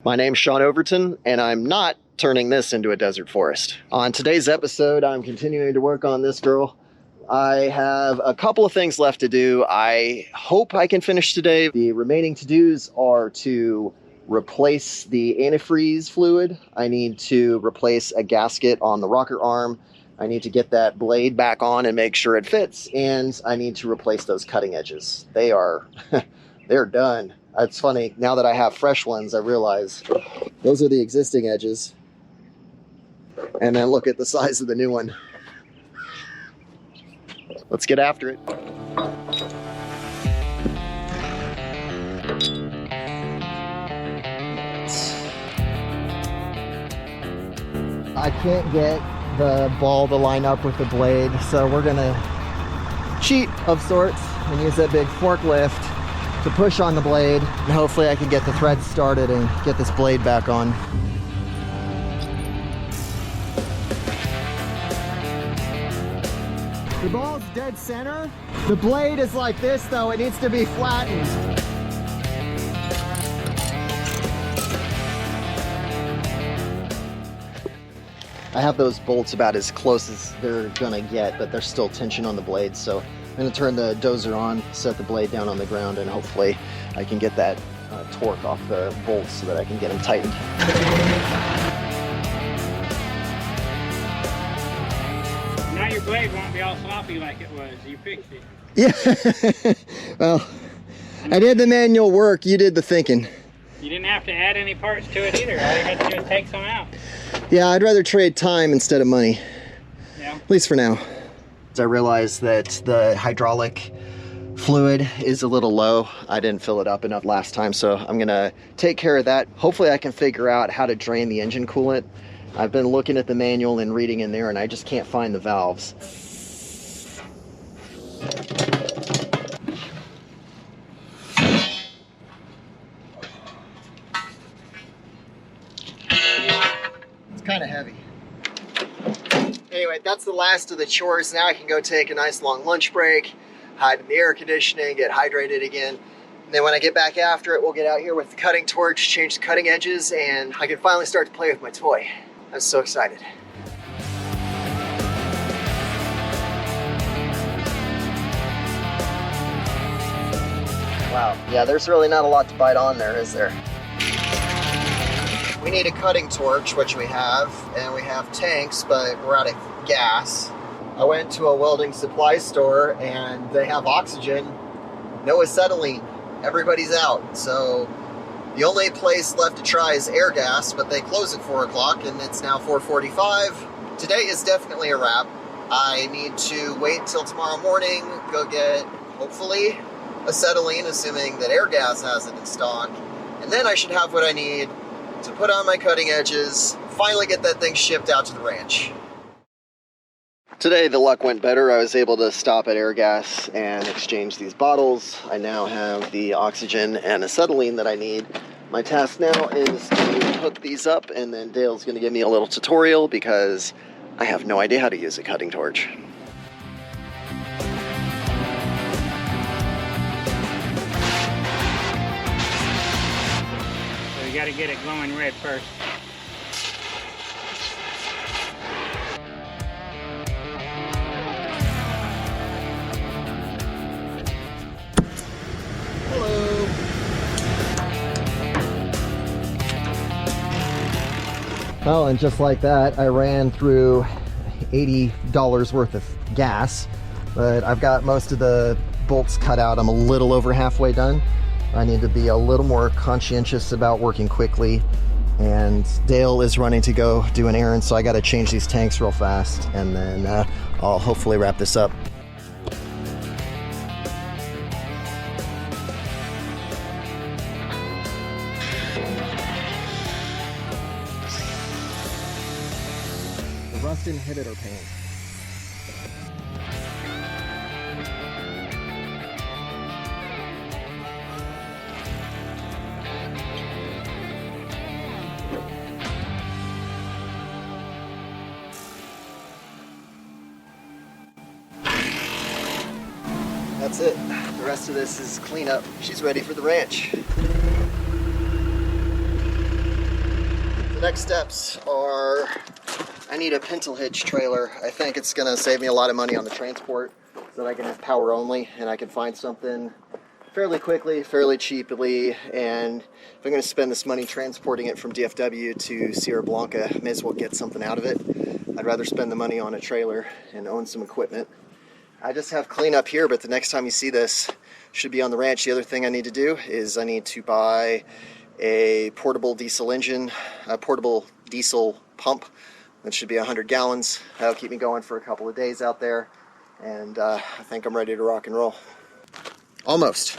My name's Shaun Overton, and I'm not turning this into a desert forest. On today's episode, I'm continuing to work on this girl. I have a couple of things left to do. I hope I can finish today. The remaining to-dos are to replace the antifreeze fluid. I need to replace a gasket on the rocker arm. I need to get that blade back on and make sure it fits, and I need to replace those cutting edges. They're done. It's funny, now that I have fresh ones, I realize those are the existing edges. And then look at the size of the new one. Let's get after it. I can't get the ball to line up with the blade, so we're gonna cheat of sorts and use that big forklift to push on the blade, and hopefully I can get the threads started and get this blade back on. The ball's dead center. The blade is like this though, it needs to be flattened. I have those bolts about as close as they're gonna get, but there's still tension on the blade, so I'm gonna turn the dozer on, set the blade down on the ground, and hopefully I can get that torque off the bolts so that I can get them tightened. Now your blade won't be all sloppy like it was. You fixed it. Yeah. Well, I did the manual work, you did the thinking. You didn't have to add any parts to it either. All you had to do is take some out. Yeah, I'd rather trade time instead of money. Yeah. At least for now. I realized that the hydraulic fluid is a little low. I didn't fill it up enough last time, so I'm gonna take care of that. Hopefully I can figure out how to drain the engine coolant. I've been looking at the manual and reading in there, and I just can't find the valves. It's kind of heavy. Anyway, that's the last of the chores. Now I can go take a nice long lunch break, hide in the air conditioning, get hydrated again. And then when I get back after it, we'll get out here with the cutting torch, change the cutting edges, and I can finally start to play with my toy. I'm so excited. Wow, yeah, there's really not a lot to bite on there, is there? We need a cutting torch, which we have, and we have tanks, but we're out of gas. I went to a welding supply store and they have oxygen, no acetylene. Everybody's out, so the only place left to try is air gas, but they close at 4 o'clock and it's now 4:45. Today is definitely a wrap. I need to wait until tomorrow morning, go get, hopefully, acetylene, assuming that air gas has it in stock, and then I should have what I need to put on my cutting edges, finally get that thing shipped out to the ranch. Today the luck went better. I was able to stop at Airgas and exchange these bottles. I now have the oxygen and acetylene that I need. My task now is to hook these up, and then Dale's going to give me a little tutorial because I have no idea how to use a cutting torch. You got to get it glowing red first. Hello. Well, and just like that, I ran through $80 worth of gas, but I've got most of the bolts cut out. I'm a little over halfway done. I need to be a little more conscientious about working quickly, and Dale is running to go do an errand, so I got to change these tanks real fast, and then I'll hopefully wrap this up. The rust inhibitor paint. That's it. The rest of this is cleanup. She's ready for the ranch. next steps are, I need a pintle hitch trailer. I think it's gonna save me a lot of money on the transport so that I can have power only and I can find something fairly quickly, fairly cheaply, and if I'm gonna spend this money transporting it from DFW to Sierra Blanca, I may as well get something out of it. I'd rather spend the money on a trailer and own some equipment. I just have cleanup here, but the next time you see this, should be on the ranch. The other thing I need to do is I need to buy a portable diesel engine, a portable diesel pump that should be 100 gallons. That'll keep me going for a couple of days out there, and I think I'm ready to rock and roll. Almost.